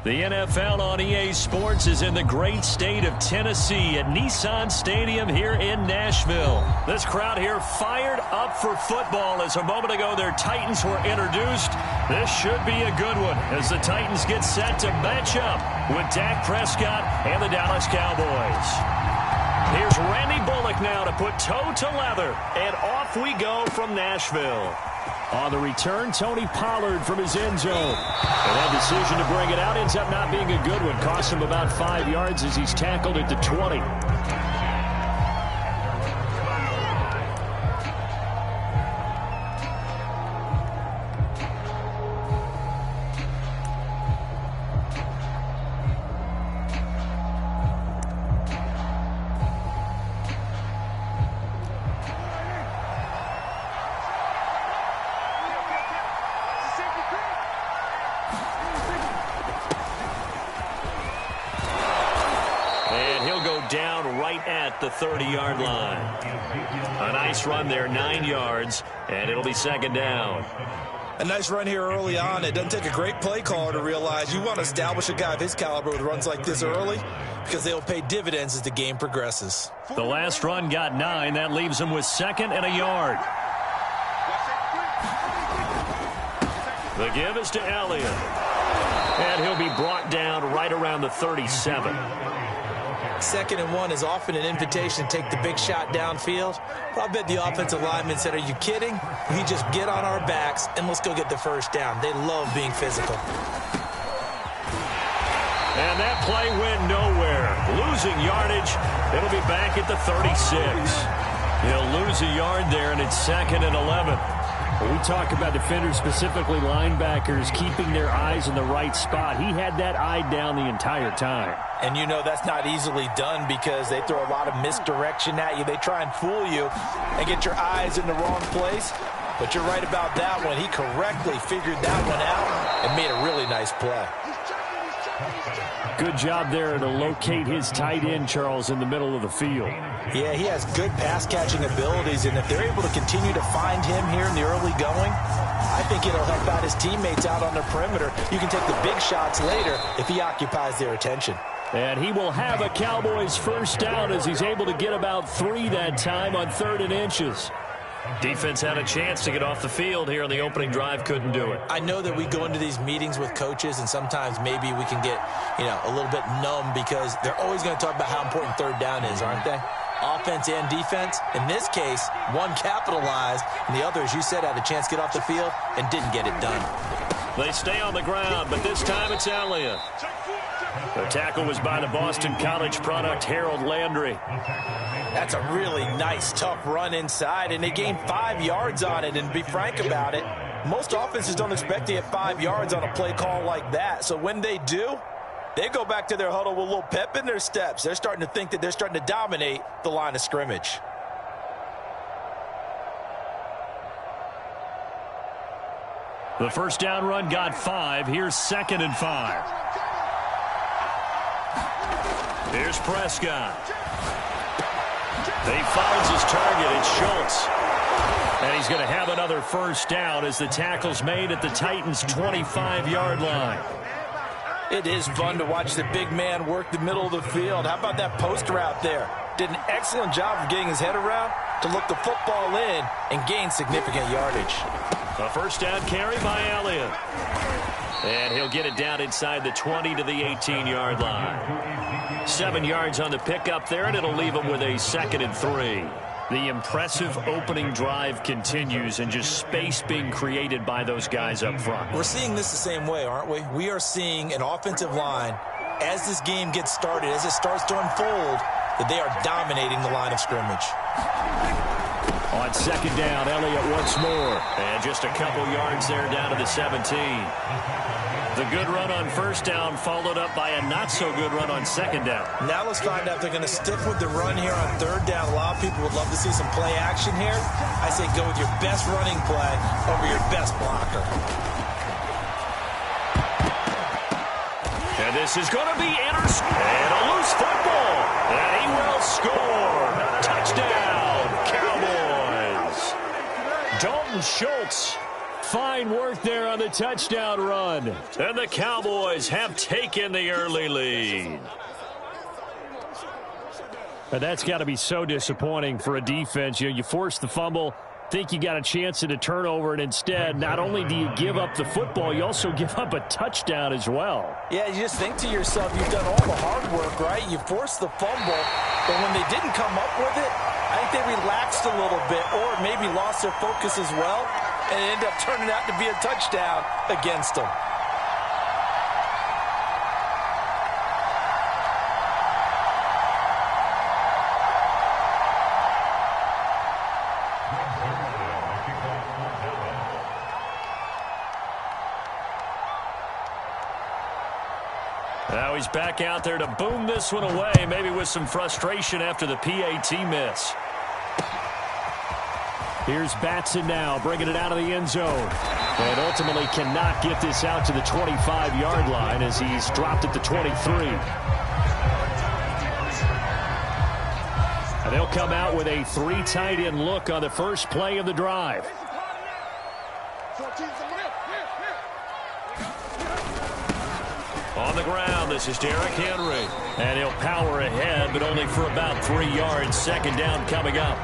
The NFL on EA Sports is in the great state of Tennessee at Nissan Stadium here in Nashville. This crowd here fired up for football as a moment ago their Titans were introduced. This should be a good one as the Titans get set to match up with Dak Prescott and the Dallas Cowboys. Here's Randy Bullock now to put toe to leather, and off we go from Nashville. On the return, Tony Pollard from his end zone. And that decision to bring it out ends up not being a good one. Costs him about 5 yards as he's tackled at the 20. Down right at the 30-yard line. A nice run there, 9 yards, and it'll be second down. A nice run here early on. It doesn't take a great play caller to realize you want to establish a guy of his caliber with runs like this early because they'll pay dividends as the game progresses. The last run got 9. That leaves him with second and a yard. The give is to Elliott. And he'll be brought down right around the 37. 2nd and 1 is often an invitation to take the big shot downfield. But I bet the offensive lineman said, are you kidding? We just get on our backs and let's go get the first down. They love being physical. And that play went nowhere. Losing yardage. It'll be back at the 36. He'll lose a yard there, and it's 2nd and 11. When we talk about defenders, specifically linebackers, keeping their eyes in the right spot, he had that eye down the entire time. And you know that's not easily done because they throw a lot of misdirection at you. They try and fool you and get your eyes in the wrong place. But you're right about that one. He correctly figured that one out and made a really nice play. Good job there to locate his tight end, Charles, in the middle of the field. Yeah, he has good pass-catching abilities, and if they're able to continue to find him here in the early going, I think it'll help out his teammates out on the perimeter. You can take the big shots later if he occupies their attention. And he will have a Cowboys first down as he's able to get about 3 that time on 3rd and inches. Defense had a chance to get off the field here on the opening drive, couldn't do it. I know that we go into these meetings with coaches, and sometimes maybe we can get, a little bit numb because they're always going to talk about how important 3rd down is, aren't they? Offense and defense. In this case, one capitalized, and the other, as you said, had a chance to get off the field and didn't get it done. They stay on the ground, but this time it's Elliott. The tackle was by the Boston College product, Harold Landry. That's a really nice, tough run inside, and they gained 5 yards on it. And to be frank about it, most offenses don't expect to get 5 yards on a play call like that. So when they do, they go back to their huddle with a little pep in their steps. They're starting to think that they're starting to dominate the line of scrimmage. The first down run got 5. Here's 2nd and 5. Here's Prescott. He finds his target. It's Schultz. And he's going to have another first down as the tackle's made at the Titans' 25-yard line. It is fun to watch the big man work the middle of the field. How about that post route there? Did an excellent job of getting his head around to look the football in and gain significant yardage. A first down carry by Elliott. And he'll get it down inside the 20 to the 18-yard line. 7 yards on the pickup there, and it'll leave him with a 2nd and 3. The impressive opening drive continues, and just space being created by those guys up front. We're seeing this the same way, aren't we? We are seeing an offensive line, as this game gets started, as it starts to unfold, that they are dominating the line of scrimmage. On 2nd down, Elliott once more. And just a couple yards there down to the 17. The good run on first down followed up by a not-so-good run on 2nd down. Now let's find out if they're going to stick with the run here on 3rd down. A lot of people would love to see some play action here. I say go with your best running play over your best blocker. And this is going to be intercepted. And a loose football. And he will score. Touchdown, Cowboys. Dalton Schultz fine work there on the touchdown run. And the Cowboys have taken the early lead. And that's got to be so disappointing for a defense. You force the fumble, think you got a chance at a turnover, and instead, not only do you give up the football, you also give up a touchdown as well. Yeah, you just think to yourself, you've done all the hard work, right? You forced the fumble, but when they didn't come up with it, I think they relaxed a little bit or maybe lost their focus as well, and it ended up turning out to be a touchdown against them. Now he's back out there to boom this one away, maybe with some frustration after the PAT miss. Here's Batson now, bringing it out of the end zone. And ultimately cannot get this out to the 25-yard line as he's dropped at the 23. And they'll come out with a 3 tight end look on the first play of the drive. On the ground, this is Derrick Henry. And he'll power ahead, but only for about 3 yards. Second down coming up.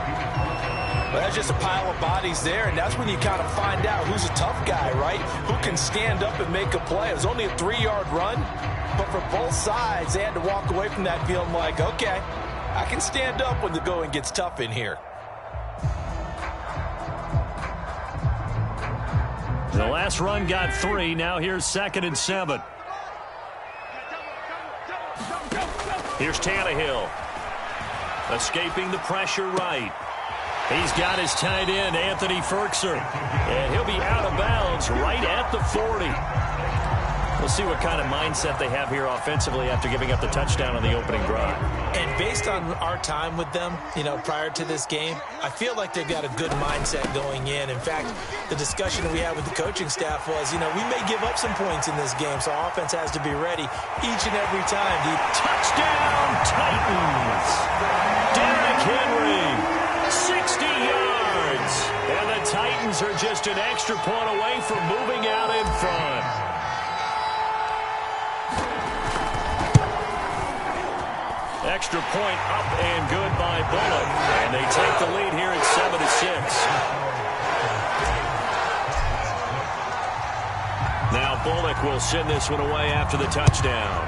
Well, that's just a pile of bodies there, and that's when you kind of find out who's a tough guy, right? Who can stand up and make a play. It was only a 3-yard run, but for both sides, they had to walk away from that feeling like, okay, I can stand up when the going gets tough in here. The last run got 3. Now here's 2nd and 7. Here's Tannehill. Escaping the pressure right. He's got his tight end, Anthony Ferkser. And he'll be out of bounds right at the 40. We'll see what kind of mindset they have here offensively after giving up the touchdown on the opening drive. And based on our time with them, prior to this game, I feel like they've got a good mindset going in. In fact, the discussion that we had with the coaching staff was, we may give up some points in this game, so our offense has to be ready each and every time. Touchdown, Titans! Derrick Henry, 60 yards. And the Titans are just an extra point away from moving out in front. Extra point up and good by Bullock. And they take the lead here at 7-6. Now Bullock will send this one away after the touchdown.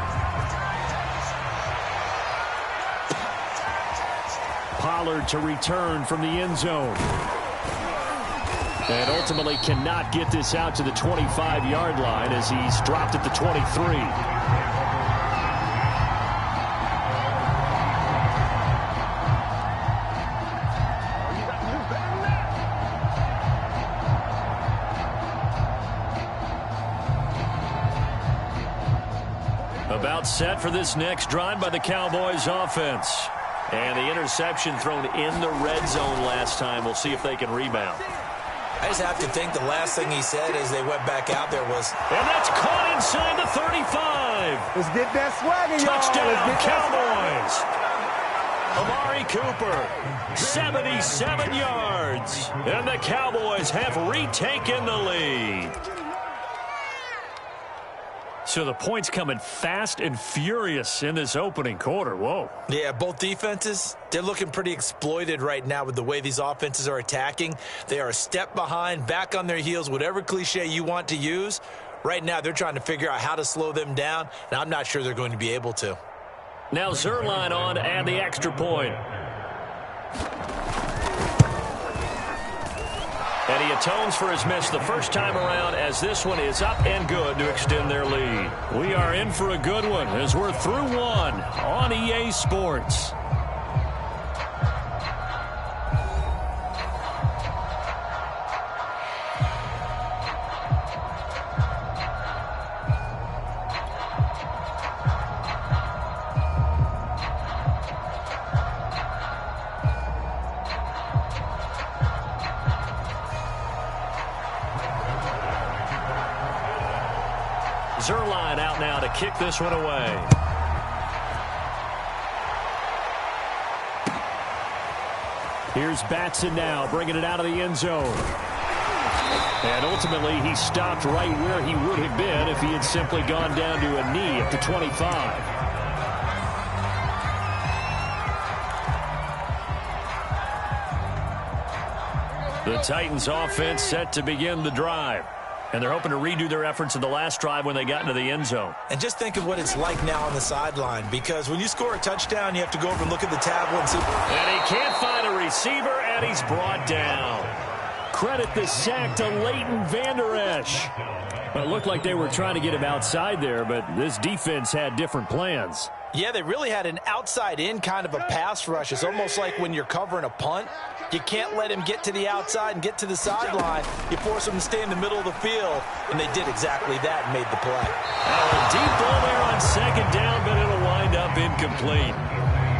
Pollard to return from the end zone. And ultimately cannot get this out to the 25-yard line as he's dropped at the 23. About set for this next drive by the Cowboys offense. And the interception thrown in the red zone last time. We'll see if they can rebound. I just have to think the last thing he said as they went back out there was... And that's caught inside the 35. Let's get that swagger, y'all. Touchdown, Cowboys. Amari Cooper, 77 yards. And the Cowboys have retaken the lead. So the points coming fast and furious in this opening quarter. Whoa. Yeah, both defenses, they're looking pretty exploited right now with the way these offenses are attacking. They are a step behind, back on their heels, whatever cliche you want to use. Right now, they're trying to figure out how to slow them down, and I'm not sure they're going to be able to. Now Zerline on to add the extra point. And he atones for his miss the first time around as this one is up and good to extend their lead. We are in for a good one as we're through one on EA Sports. Zerline out now to kick this one away. Here's Batson now, bringing it out of the end zone. And ultimately, he stopped right where he would have been if he had simply gone down to a knee at the 25. The Titans offense set to begin the drive. And they're hoping to redo their efforts in the last drive when they got into the end zone. And just think of what it's like now on the sideline, because when you score a touchdown, you have to go over and look at the tablet and see. And he can't find a receiver, and he's brought down. Credit the sack to Leighton Vander Esch. Well, it looked like they were trying to get him outside there, but this defense had different plans. Yeah, they really had an outside-in kind of a pass rush. It's almost like when you're covering a punt. You can't let him get to the outside and get to the sideline. You force him to stay in the middle of the field, and they did exactly that and made the play. A deep ball there on second down, but it'll wind up incomplete.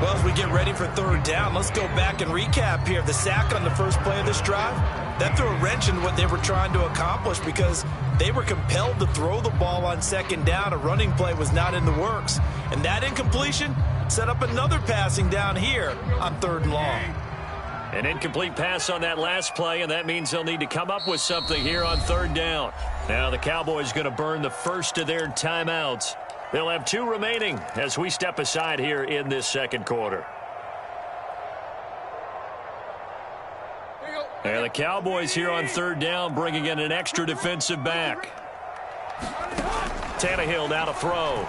Well, as we get ready for third down, let's go back and recap here. The sack on the first play of this drive, that threw a wrench in what they were trying to accomplish because they were compelled to throw the ball on second down. A running play was not in the works. And that incompletion set up another passing down here on third and long. An incomplete pass on that last play, and that means they'll need to come up with something here on third down. Now the Cowboys going to burn the first of their timeouts. They'll have 2 remaining as we step aside here in this second quarter. And the Cowboys here on third down bringing in an extra defensive back. Tannehill now to throw.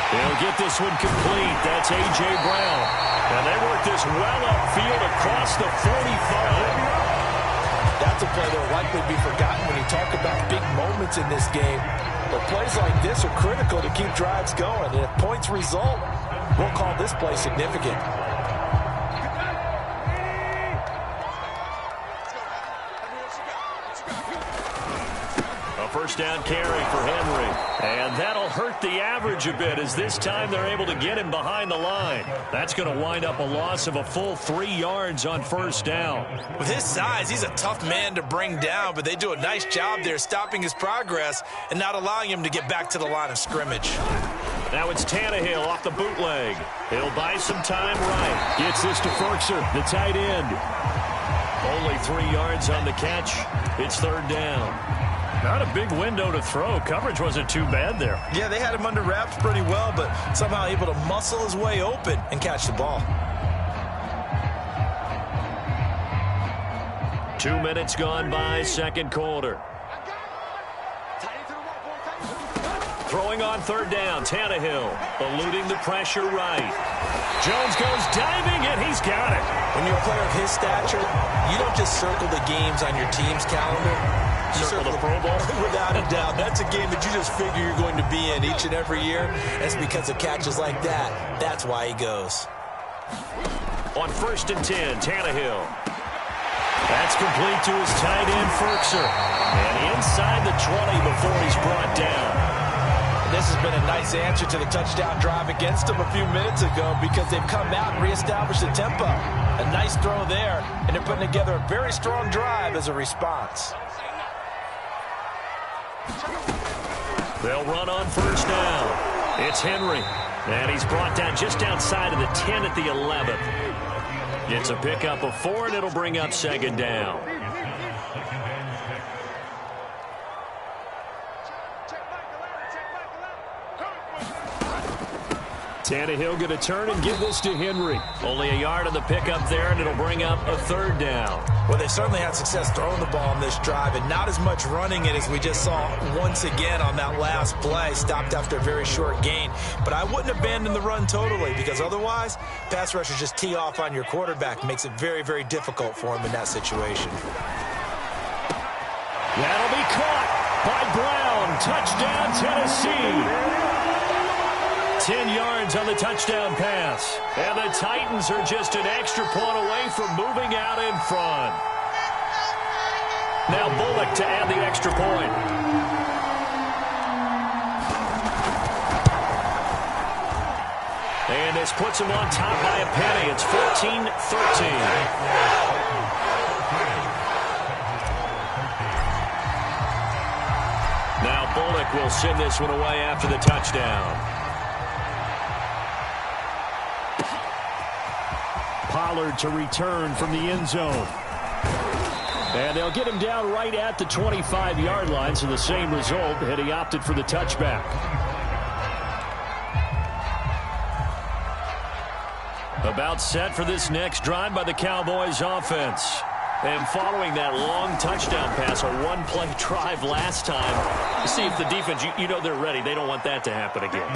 He'll get this one complete. That's A.J. Brown. And they work this well upfield across the 45. That's a play that will likely be forgotten when you talk about big moments in this game. But plays like this are critical to keep drives going. And if points result, we'll call this play significant. First down carry for Henry. And that'll hurt the average a bit as this time they're able to get him behind the line. That's going to wind up a loss of a full 3 yards on first down. With his size, he's a tough man to bring down, but they do a nice job there stopping his progress and not allowing him to get back to the line of scrimmage. Now it's Tannehill off the bootleg. He'll buy some time right. Gets this to Firkser, the tight end. Only 3 yards on the catch. It's third down. Not a big window to throw. Coverage wasn't too bad there. Yeah, they had him under wraps pretty well, but somehow able to muscle his way open and catch the ball. 2 minutes gone by, second quarter. Throwing on third down, Tannehill eluding the pressure right. Jones goes diving, and he's got it. When you're a player of his stature, you don't just circle the games on your team's calendar. You circle the Pro Bowl? Without a doubt. That's a game that you just figure you're going to be in each and every year. That's because of catches like that. That's why he goes. On first and 10, Tannehill. That's complete to his tight end, Firkser. And inside the 20 before he's brought down. This has been a nice answer to the touchdown drive against them a few minutes ago because they've come out and reestablished the tempo. A nice throw there, and they're putting together a very strong drive as a response. They'll run on first down. It's Henry, and he's brought down just outside of the 10 at the 11th. It's a pickup of 4, and it'll bring up second down. Tannehill going to turn and give this to Henry. Only a yard on the pickup there, and it'll bring up a third down. Well, they certainly had success throwing the ball on this drive and not as much running it as we just saw once again on that last play. Stopped after a very short gain. But I wouldn't abandon the run totally because otherwise, pass rushers just tee off on your quarterback. Makes it very, very difficult for him in that situation. That'll be caught by Brown. Touchdown, Tennessee. 10 yards on the touchdown pass. And the Titans are just an extra point away from moving out in front. Now Bullock to add the extra point. And this puts him on top by a penny. It's 14-13. Now Bullock will send this one away after the touchdown. Pollard to return from the end zone. And they'll get him down right at the 25-yard line, so the same result, and he opted for the touchback. About set for this next drive by the Cowboys offense. And following that long touchdown pass, a one-play drive last time, you see if the defense, you know they're ready. They don't want that to happen again.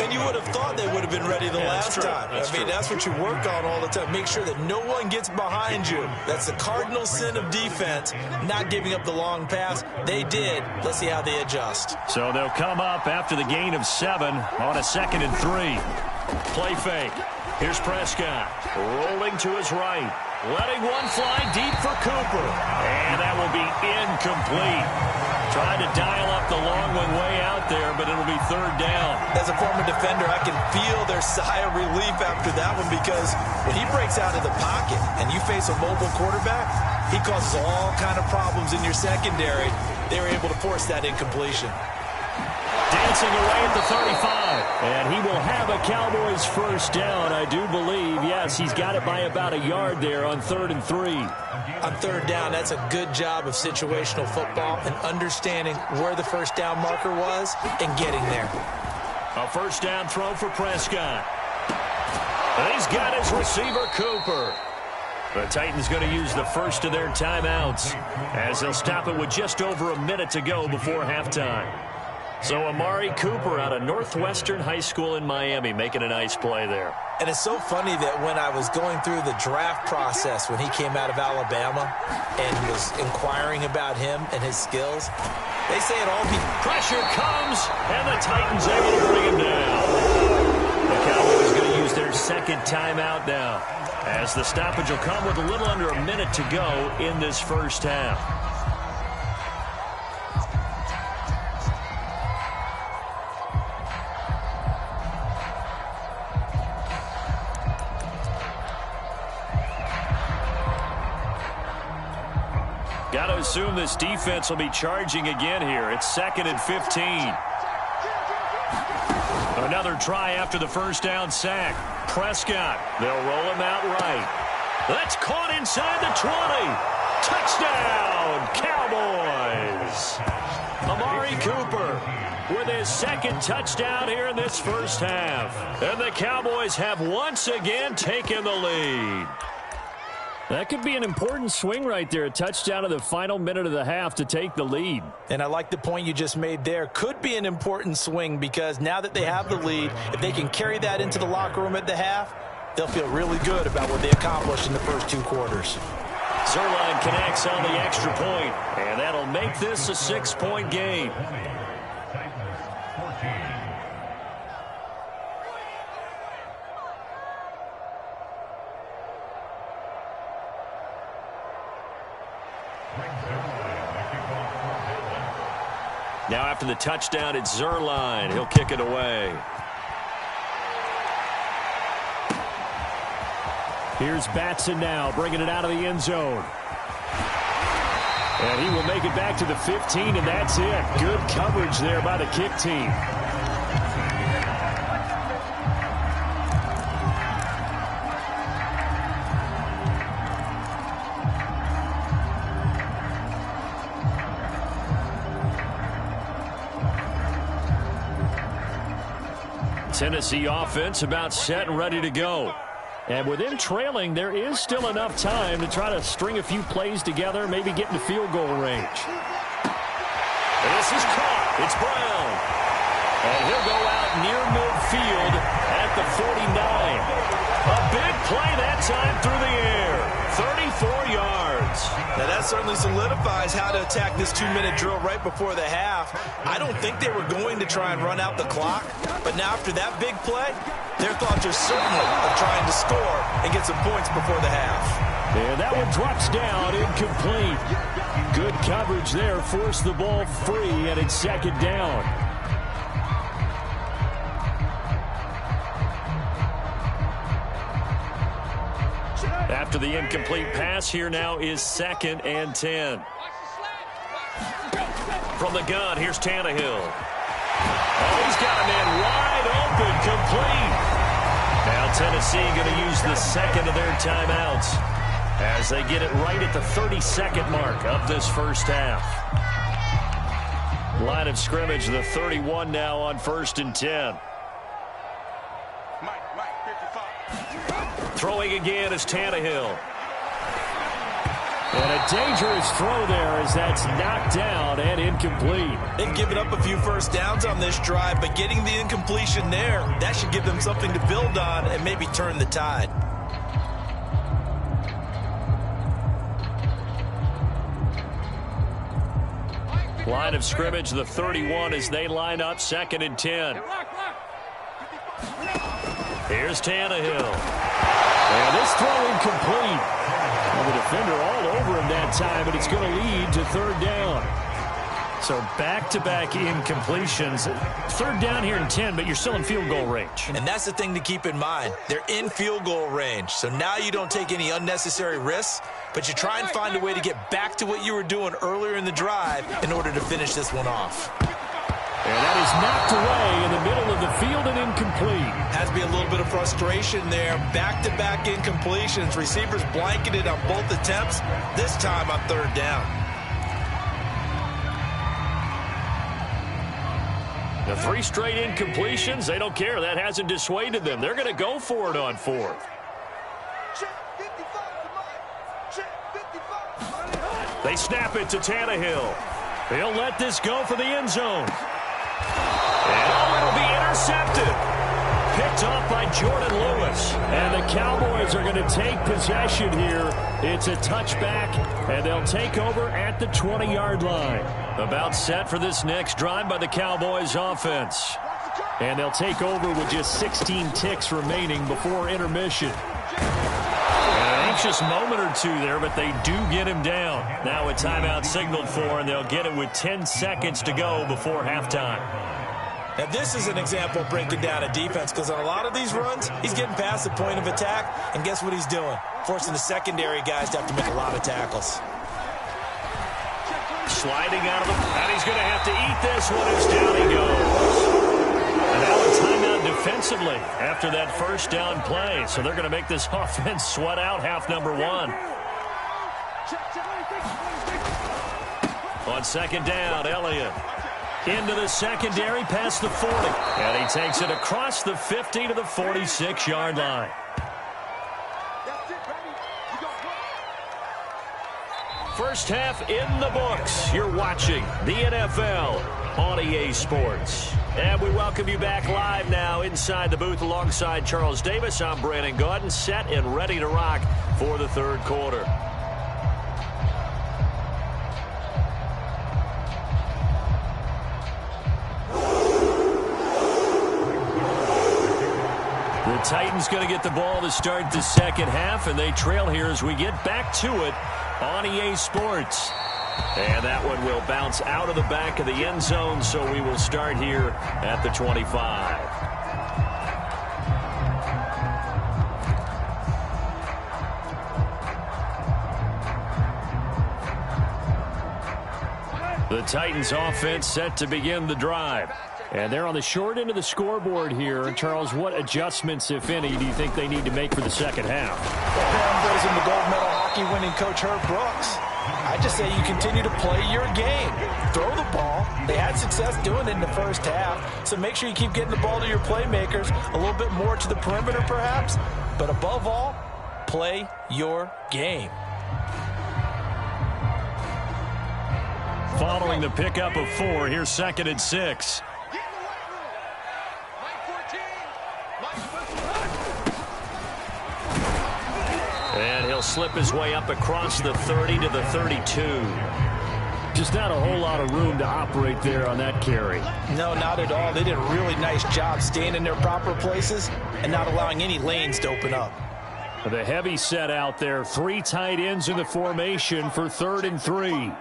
And you would have thought they would have been ready the last time. That's what you work on all the time. Make sure that no one gets behind you. That's the cardinal sin of defense, not giving up the long pass. They did. Let's see how they adjust. So they'll come up after the gain of 7 on a 2nd and 3. Play fake. Here's Prescott, rolling to his right, letting one fly deep for Cooper, and that will be incomplete. Trying to dial up the long one way out there, but it'll be 3rd down. As a former defender, I can feel their sigh of relief after that one, because when he breaks out of the pocket and you face a mobile quarterback, he causes all kind of problems in your secondary. They were able to force that incompletion. Dancing away at the 35. And he will have a Cowboys first down, I do believe. Yes, he's got it by about a yard there on 3rd and 3. On 3rd down, that's a good job of situational football and understanding where the first down marker was and getting there. A first down throw for Prescott. And he's got his receiver, Cooper. The Titans going to use the first of their timeouts as they'll stop it with just over a minute to go before halftime. So Amari Cooper out of Northwestern High School in Miami making a nice play there. And it's so funny that when I was going through the draft process when he came out of Alabama and was inquiring about him and his skills, they say it all be pressure comes, and the Titans able to bring him down. The Cowboys going to use their 2nd timeout now as the stoppage will come with a little under a minute to go in this first half. Got to assume this defense will be charging again here. It's 2nd and 15. Another try after the first down sack. Prescott, they'll roll him out right. That's caught inside the 20. Touchdown, Cowboys. Amari Cooper with his 2nd touchdown here in this first half. And the Cowboys have once again taken the lead. That could be an important swing right there. A touchdown in the final minute of the half to take the lead. And I like the point you just made there. Could be an important swing because now that they have the lead, if they can carry that into the locker room at the half, they'll feel really good about what they accomplished in the first 2 quarters. Zerline connects on the extra point, and that'll make this a 6-point game. Now after the touchdown, it's Zerline. He'll kick it away. Here's Batson now, bringing it out of the end zone. And he will make it back to the 15, and that's it. Good coverage there by the kick team. Tennessee offense about set and ready to go. And with them trailing, there is still enough time to try to string a few plays together, maybe get into field goal range. This is caught. It's Brown. And he'll go out near midfield at the 49. A big play that time through the air. 34 yards. Now that certainly solidifies how to attack this 2-minute drill right before the half. I don't think they were going to try and run out the clock, but now after that big play, their thoughts are certainly of trying to score and get some points before the half. And that one drops down, incomplete. Good coverage there, forced the ball free, and it's 2nd down. After the incomplete pass, here now is 2nd and 10. From the gun, here's Tannehill. Oh, he's got a man wide open, complete. Now Tennessee going to use the 2nd of their timeouts. as they get it right at the 32nd mark of this first half. Line of scrimmage, the 31 now on 1st and 10. Throwing again is Tannehill. And a dangerous throw there as that's knocked down and incomplete. They've given up a few first downs on this drive, but getting the incompletion there, that should give them something to build on and maybe turn the tide. Line of scrimmage, the 31 as they line up 2nd and 10. Here's Tannehill. And this throw incomplete. And the defender all over him that time, but it's going to lead to 3rd down. So back-to-back incompletions. 3rd down here in 10, but you're still in field goal range. And that's the thing to keep in mind. They're in field goal range. So now you don't take any unnecessary risks, but you try and find a way to get back to what you were doing earlier in the drive in order to finish this one off. And that is knocked away in the middle of the field and incomplete. Has to be a little bit of frustration there. Back-to-back incompletions. Receivers blanketed on both attempts, this time on 3rd down. The 3 straight incompletions, they don't care. That hasn't dissuaded them. They're going to go for it on 4th. They snap it to Tannehill. He'll let this go for the end zone. And it'll be intercepted. Picked off by Jordan Lewis. And the Cowboys are going to take possession here. It's a touchback, and they'll take over at the 20-yard line. About set for this next drive by the Cowboys offense. And they'll take over with just 16 ticks remaining before intermission. An anxious moment or two there, but they do get him down. Now a timeout signaled for, and they'll get it with 10 seconds to go before halftime. Now, this is an example of breaking down a defense, because on a lot of these runs, he's getting past the point of attack, and guess what he's doing? Forcing the secondary guys to have to make a lot of tackles. Sliding out of the... And he's going to have to eat this one as down he goes. And now a timeout defensively after that first down play. So they're going to make this offense sweat out half number 1. On 2nd down, Elliott. Into the secondary, past the 40. And he takes it across the 50 to the 46-yard line. First half in the books. You're watching the NFL on EA Sports. And we welcome you back live now inside the booth alongside Charles Davis. I'm Brandon Gaudin, set and ready to rock for the 3rd quarter. The Titans going to get the ball to start the 2nd half, and they trail here as we get back to it on EA Sports. And that one will bounce out of the back of the end zone, so we will start here at the 25. The Titans offense set to begin the drive. And they're on the short end of the scoreboard here. Charles, what adjustments, if any, do you think they need to make for the 2nd half? Well, paraphrasing the gold medal hockey winning coach Herb Brooks, I just say you continue to play your game. Throw the ball. They had success doing it in the first half, so make sure you keep getting the ball to your playmakers, a little bit more to the perimeter perhaps, but above all, play your game. Following the pickup of 4, here's 2nd and 6. And he'll slip his way up across the 30 to the 32. Just not a whole lot of room to operate there on that carry. No, not at all. They did a really nice job staying in their proper places and not allowing any lanes to open up. The heavy set out there. 3 tight ends in the formation for 3rd and 3.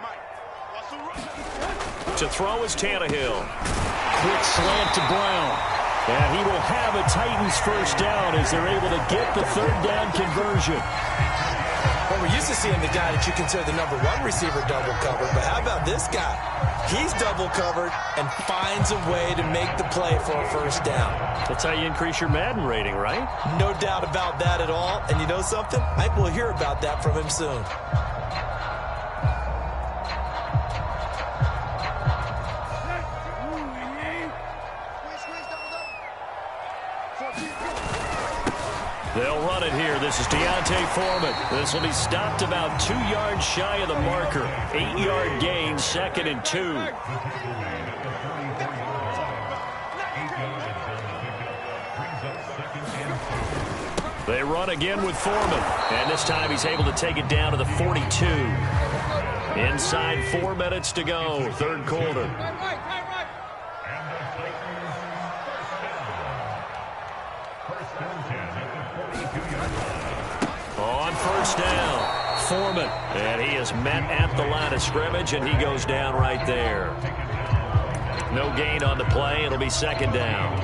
To throw is Tannehill. Quick slant to Brown. And he will have a Titans first down as they're able to get the 3rd down conversion. Well, we're used to seeing the guy that you consider the #1 receiver double covered, but how about this guy? He's double covered and finds a way to make the play for a first down. That's how you increase your Madden rating, right? No doubt about that at all. And you know something? I think we'll hear about that from him soon. They'll run it here. This is Deontay Foreman. This will be stopped about 2 yards shy of the marker. 8-yard gain, 2nd and 2. They run again with Foreman. And this time he's able to take it down to the 42. Inside 4 minutes to go, 3rd quarter. On first down, Foreman. And he is met at the line of scrimmage, and he goes down right there. No gain on the play. It'll be 2nd down.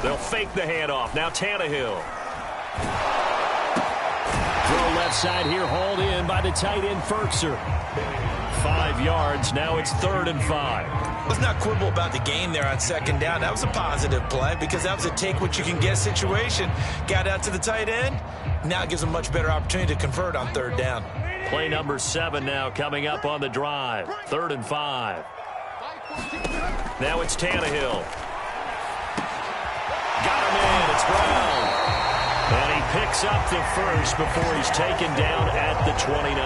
They'll fake the handoff. Now Tannehill. Throw left side here, hauled in by the tight end, Ferkser. 5 yards. Now it's 3rd and 5. Let's not quibble about the gain there on 2nd down. That was a positive play because that was a take-what-you-can-get situation. Got out to the tight end. Now it gives a much better opportunity to convert on 3rd down. Play number 7 now coming up on the drive. 3rd and 5. Now it's Tannehill. Got him in. It's Brown. And he picks up the first before he's taken down at the 29.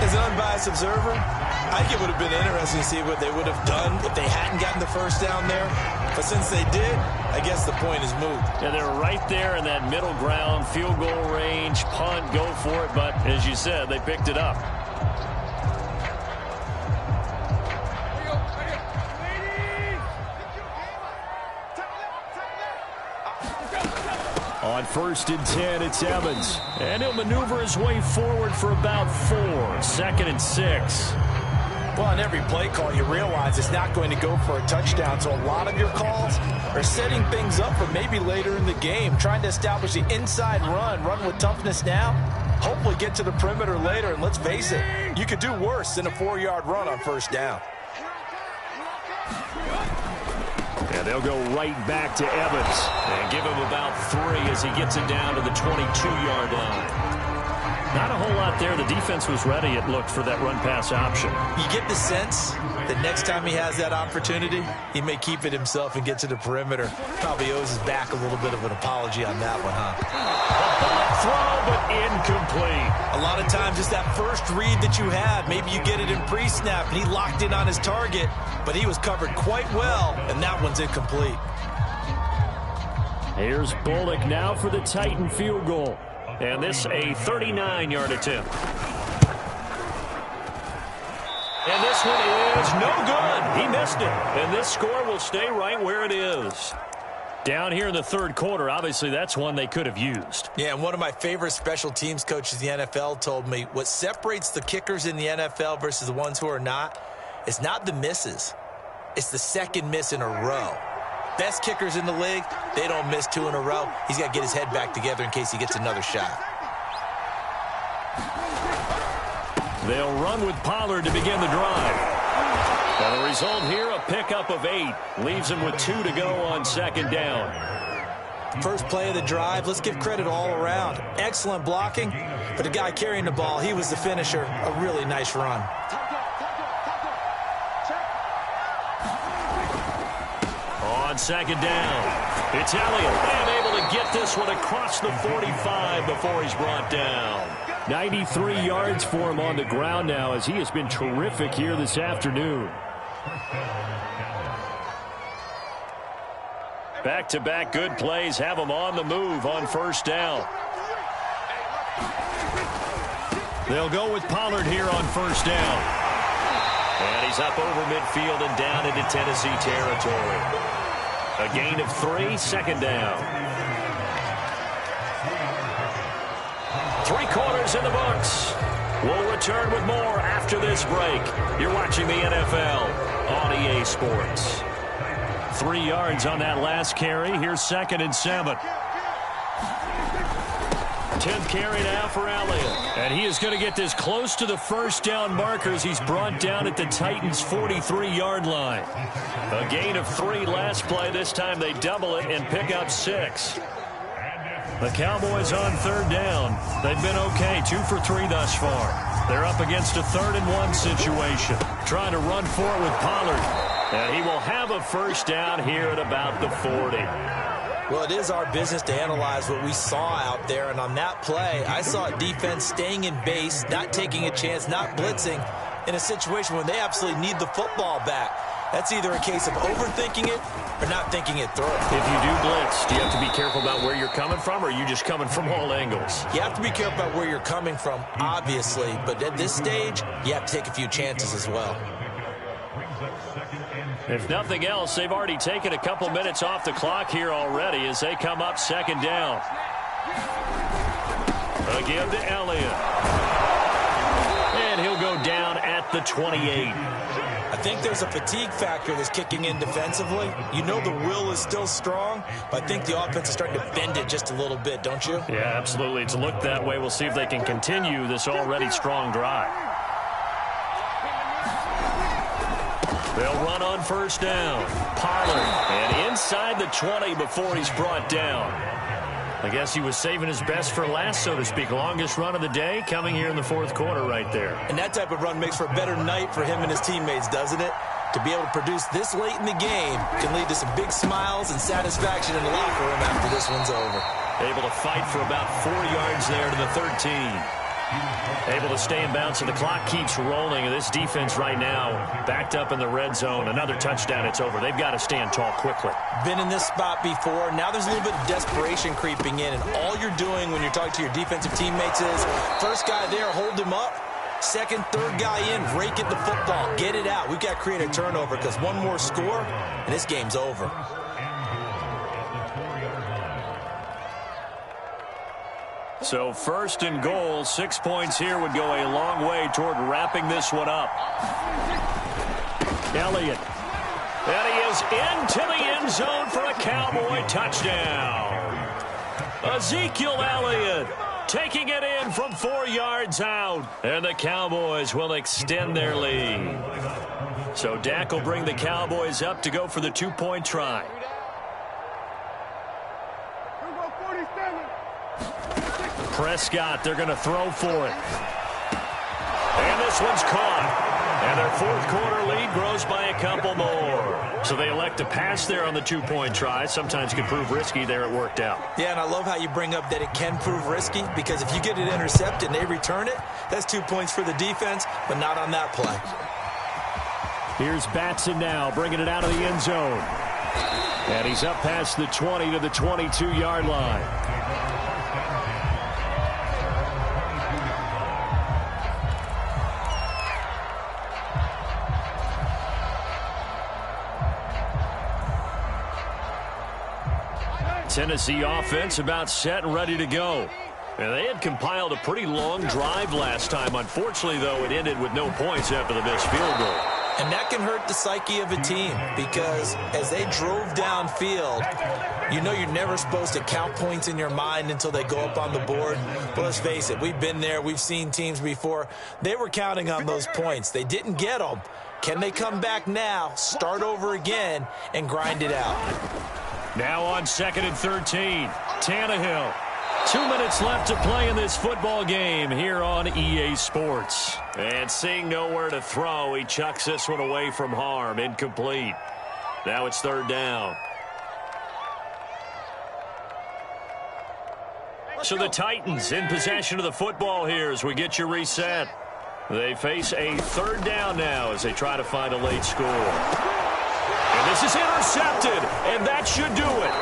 As an unbiased observer, I think it would have been interesting to see what they would have done if they hadn't gotten the first down there. But since they did, I guess the point is moot. And they're right there in that middle ground, field goal range, punt, go for it. But as you said, they picked it up. On 1st and 10, it's Evans. And he'll maneuver his way forward for about 4. 2nd and 6. Well, on every play call, you realize it's not going to go for a touchdown. So a lot of your calls are setting things up for maybe later in the game, trying to establish the inside run with toughness now, hopefully get to the perimeter later. And let's face it, you could do worse than a 4-yard run on 1st down. And they'll go right back to Evans and give him about 3 as he gets it down to the 22-yard line. Not a whole lot there. The defense was ready, it looked, for that run-pass option. You get the sense that next time he has that opportunity, he may keep it himself and get to the perimeter. Probably owes his back a little bit of an apology on that one, huh? Throw, but incomplete. A lot of times, just that first read that you have, maybe you get it in pre-snap, and he locked in on his target, but he was covered quite well, and that one's incomplete. Here's Bullock now for the Titan field goal. And this a 39-yard attempt. And this one is no good. He missed it. And this score will stay right where it is. Down here in the 3rd quarter, obviously that's one they could have used. Yeah, and one of my favorite special teams coaches in the NFL told me what separates the kickers in the NFL versus the ones who are not is not the misses. It's the 2nd miss in a row. Best kickers in the league, they don't miss 2 in a row. He's got to get his head back together in case he gets another shot. They'll run with Pollard to begin the drive. And the result here, a pickup of 8. Leaves him with 2 to go on 2nd down. First play of the drive, let's give credit all around. Excellent blocking, but the guy carrying the ball, he was the finisher. A really nice run. On 2nd down, it's Elliott, and able to get this one across the 45 before he's brought down. 93 yards for him on the ground now, as he has been terrific here this afternoon. Back-to-back good plays have him on the move on 1st down. They'll go with Pollard here on 1st down. And he's up over midfield and down into Tennessee territory. A gain of 3, 2nd down. 3/4 in the books. We'll return with more after this break. You're watching the NFL on EA Sports. 3 yards on that last carry. Here's 2nd and 7. 10th carry now for Elliott. And he is going to get this close to the first down markers. He's brought down at the Titans' 43-yard line. A gain of 3 last play. This time they double it and pick up 6. The Cowboys on 3rd down. They've been okay, 2 for 3 thus far. They're up against a 3rd and 1 situation. Trying to run for it with Pollard. And he will have a first down here at about the 40. Well, it is our business to analyze what we saw out there. And on that play, I saw a defense staying in base, not taking a chance, not blitzing in a situation where they absolutely need the football back. That's either a case of overthinking it or not thinking it through. If you do blitz, do you have to be careful about where you're coming from, or are you just coming from all angles? You have to be careful about where you're coming from, obviously. But at this stage, you have to take a few chances as well. If nothing else, they've already taken a couple minutes off the clock here already as they come up 2nd down. Again to Elliott. And he'll go down at the 28. I think there's a fatigue factor that's kicking in defensively. You know the will is still strong, but I think the offense is starting to bend it just a little bit, don't you? Yeah, absolutely. It's looked that way. We'll see if they can continue this already strong drive. They'll run on 1st down. Pollard, and inside the 20 before he's brought down. I guess he was saving his best for last, so to speak. Longest run of the day coming here in the 4th quarter right there. And that type of run makes for a better night for him and his teammates, doesn't it? To be able to produce this late in the game can lead to some big smiles and satisfaction in the locker room after this one's over. Able to fight for about 4 yards there to the 13. Able to stay in bounds, and the clock keeps rolling. And this defense right now backed up in the red zone. Another touchdown, it's over. They've got to stand tall quickly. Been in this spot before. Now there's a little bit of desperation creeping in, and all you're doing when you're talking to your defensive teammates is first guy there, hold him up. Second, third guy in, rake at the football. Get it out. We've got to create a turnover because one more score, and this game's over. So 1st and goal, 6 points here would go a long way toward wrapping this one up. Elliott. And he is into the end zone for a Cowboy touchdown. Ezekiel Elliott taking it in from 4 yards out. And the Cowboys will extend their lead. So Dak will bring the Cowboys up to go for the 2-point try. Prescott, they're going to throw for it. And this one's caught. And their 4th quarter lead grows by a couple more. So they elect to pass there on the 2-point try. Sometimes it can prove risky. There it worked out. Yeah, and I love how you bring up that it can prove risky, because if you get it intercepted and they return it, that's 2 points for the defense, but not on that play. Here's Batson now, bringing it out of the end zone. And he's up past the 20 to the 22-yard line. Tennessee offense about set and ready to go. And they had compiled a pretty long drive last time. Unfortunately, though, it ended with no points after the missed field goal. And that can hurt the psyche of a team, because as they drove downfield, you know you're never supposed to count points in your mind until they go up on the board. But let's face it, we've been there. We've seen teams before. They were counting on those points. They didn't get them. Can they come back now, start over again, and grind it out? Now on 2nd and 13, Tannehill. 2 minutes left to play in this football game here on EA Sports. And seeing nowhere to throw, he chucks this one away from harm. Incomplete. Now it's 3rd down. So the Titans in possession of the football here as we get you reset. They face a 3rd down now as they try to find a late score. And this is intercepted, and that should do it.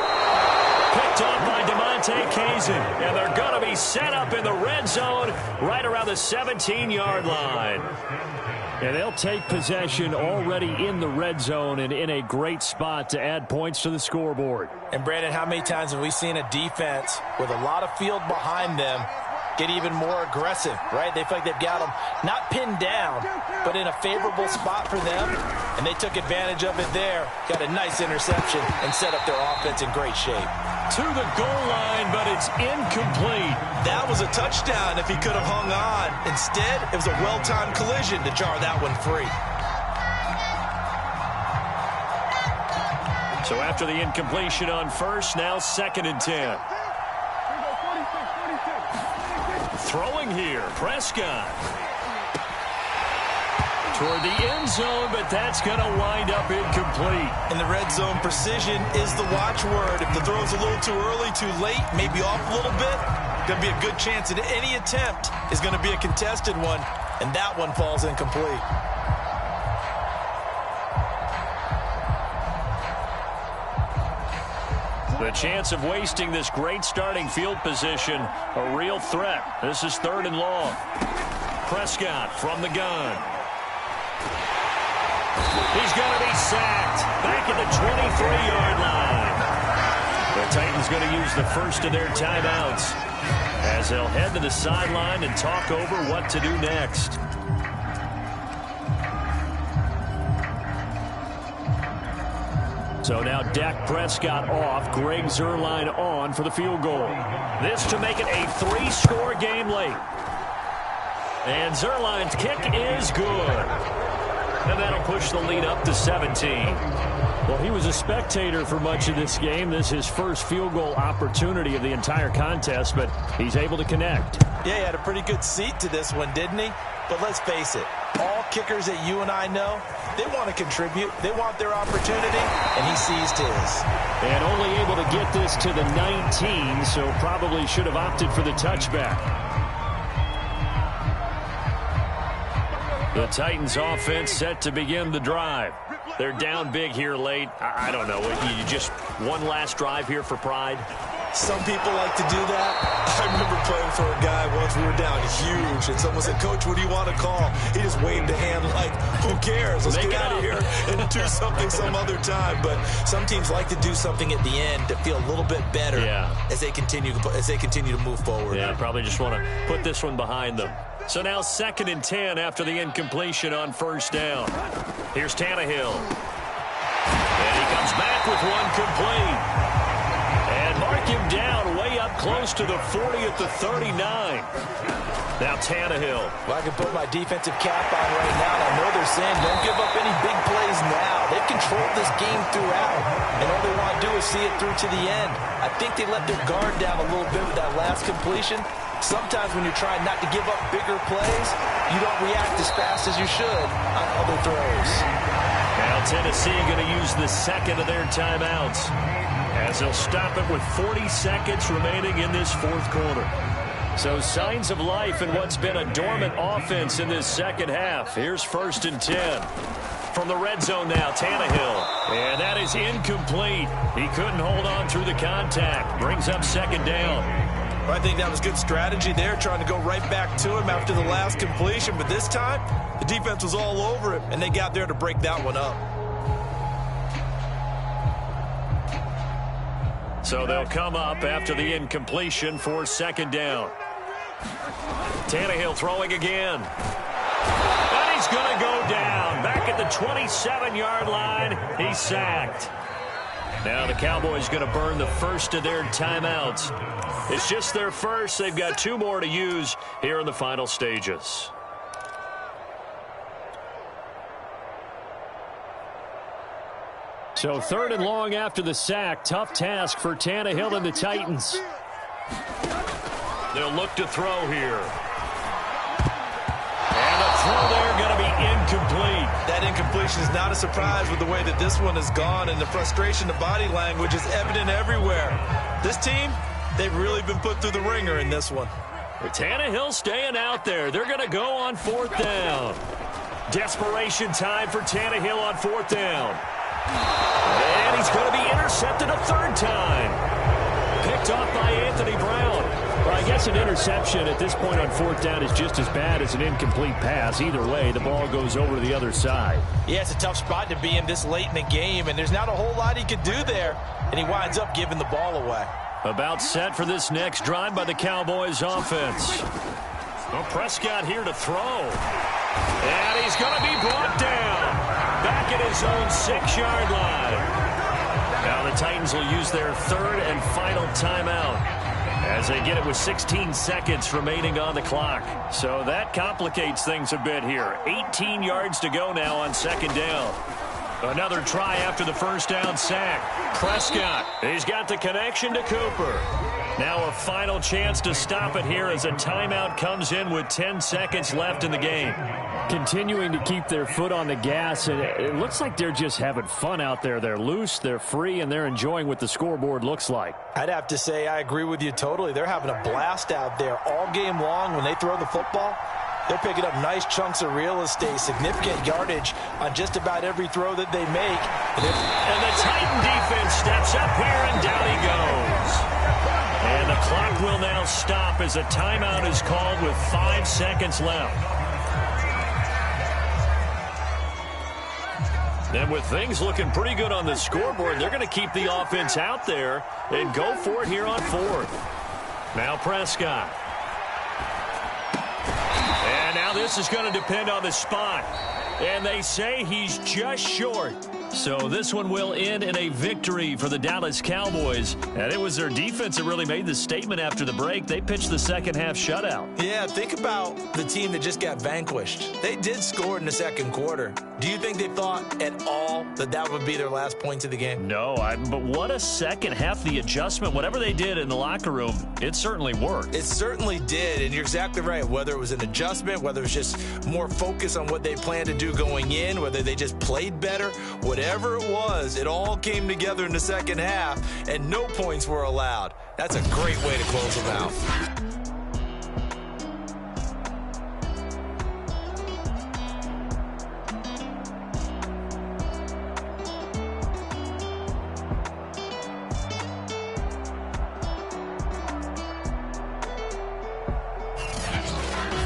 Picked off by DeMonte Kazin, and they're going to be set up in the red zone right around the 17-yard line. And they'll take possession already in the red zone and in a great spot to add points to the scoreboard. And, Brandon, how many times have we seen a defense with a lot of field behind them get even more aggressive, right? They feel like they've got them not pinned down, but in a favorable spot for them, and they took advantage of it there. Got a nice interception and set up their offense in great shape. To the goal line, but it's incomplete. That was a touchdown if he could have hung on. Instead, it was a well-timed collision to jar that one free. So after the incompletion on first, now 2nd and 10. Throwing here, Prescott. Toward the end zone, but that's going to wind up incomplete. In the red zone, precision is the watchword. If the throw's a little too early, too late, maybe off a little bit, going to be a good chance that any attempt is going to be a contested one, and that one falls incomplete. The chance of wasting this great starting field position, a real threat. This is 3rd and long. Prescott from the gun. He's going to be sacked back at the 23-yard line. The Titans going to use the first of their timeouts as they'll head to the sideline and talk over what to do next. So now Dak Prescott off, Greg Zuerlein on for the field goal. This to make it a 3-score game late. And Zuerlein's kick is good. And that'll push the lead up to 17. Well, he was a spectator for much of this game. This is his first field goal opportunity of the entire contest, but he's able to connect. Yeah, he had a pretty good seat to this one, didn't he? But let's face it, all kickers that you and I know, they want to contribute. They want their opportunity, and he seized his. And only able to get this to the 19, so probably should have opted for the touchback. The Titans offense set to begin the drive. They're down big here late. I don't know. You just one last drive here for pride? Some people like to do that. I remember playing for a guy once. We were down huge, and someone said, "Coach, what do you want to call?" He just waved a hand like, who cares? Let's get out of here and do something some other time. But some teams like to do something at the end to feel a little bit better as they continue to move forward. Yeah, probably just want to put this one behind them. So now 2nd and 10 after the incompletion on first down. Here's Tannehill. And he comes back with one complete. And mark him down way up close to the 40 at the 39. Now Tannehill. Well, I can put my defensive cap on right now, and I know they're saying don't give up any big plays now. They've controlled this game throughout, and all they want to do is see it through to the end. I think they let their guard down a little bit with that last completion. Sometimes when you're trying not to give up bigger plays, you don't react as fast as you should on other throws. Now Tennessee going to use the 2nd of their timeouts as they'll stop it with 40 seconds remaining in this 4th quarter. So signs of life in what's been a dormant offense in this second half. Here's 1st and 10. From the red zone now, Tannehill. And that is incomplete. He couldn't hold on through the contact. Brings up 2nd down. I think that was good strategy there, trying to go right back to him after the last completion. But this time, the defense was all over him, and they got there to break that one up. So they'll come up after the incompletion for 2nd down. Tannehill throwing again. And he's going to go down. Back at the 27-yard line, he's sacked. Now the Cowboys going to burn the first of their timeouts. It's just their first. They've got 2 more to use here in the final stages. So 3rd and long after the sack. Tough task for Tannehill and the Titans. They'll look to throw here. And the throw there going to be incomplete. That incompletion is not a surprise with the way that this one has gone, and the frustration, the body language is evident everywhere. This team, they've really been put through the ringer in this one. Tannehill staying out there. They're going to go on 4th down. Desperation time for Tannehill on 4th down. And he's going to be intercepted a 3rd time. Picked off by Anthony Brown. Well, I guess an interception at this point on 4th down is just as bad as an incomplete pass. Either way, the ball goes over to the other side. Yeah, it's a tough spot to be in this late in the game, and there's not a whole lot he could do there, and he winds up giving the ball away. About set for this next drive by the Cowboys offense. Well, Prescott here to throw. And he's going to be brought down. Back at his own 6-yard line. Now the Titans will use their third and final timeout as they get it with 16 seconds remaining on the clock. So that complicates things a bit here. 18 yards to go now on second down. Another try after the first down sack. Prescott, he's got the connection to Cooper. Now a final chance to stop it here as a timeout comes in with 10 seconds left in the game. Continuing to keep their foot on the gas, and it looks like they're just having fun out there. They're loose, they're free, and they're enjoying what the scoreboard looks like. I'd have to say I agree with you totally. They're having a blast out there all game long. When they throw the football, they're picking up nice chunks of real estate, significant yardage on just about every throw that they make. And the Titan defense steps up here, and down he goes. And the clock will now stop as a timeout is called with 5 seconds left. And with things looking pretty good on the scoreboard, they're going to keep the offense out there and go for it here on fourth. Now Prescott. And now this is going to depend on the spot. And they say he's just short. So this one will end in a victory for the Dallas Cowboys. And it was their defense that really made the statement after the break. They pitched the second half shutout. Yeah, think about the team that just got vanquished. They did score in the second quarter. Do you think they thought at all that that would be their last points of the game? No, but what a second half. The adjustment, whatever they did in the locker room, it certainly worked. It certainly did, and you're exactly right. Whether it was an adjustment, whether it was just more focus on what they planned to do going in, whether they just played better, whatever it was, it all came together in the second half, and no points were allowed. That's a great way to close them out.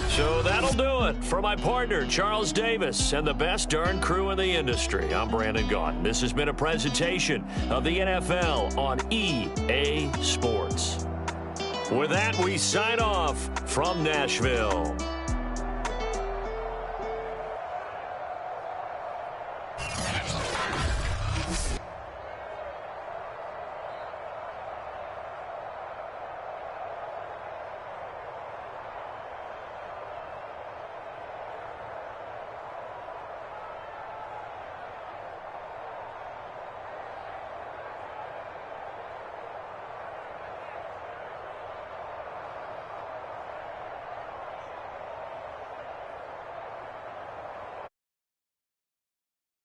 So that'll do it for my partner, Charles Davis, and the best darn crew in the industry. I'm Brandon Gaudin. This has been a presentation of the NFL on EA Sports. With that, we sign off from Nashville.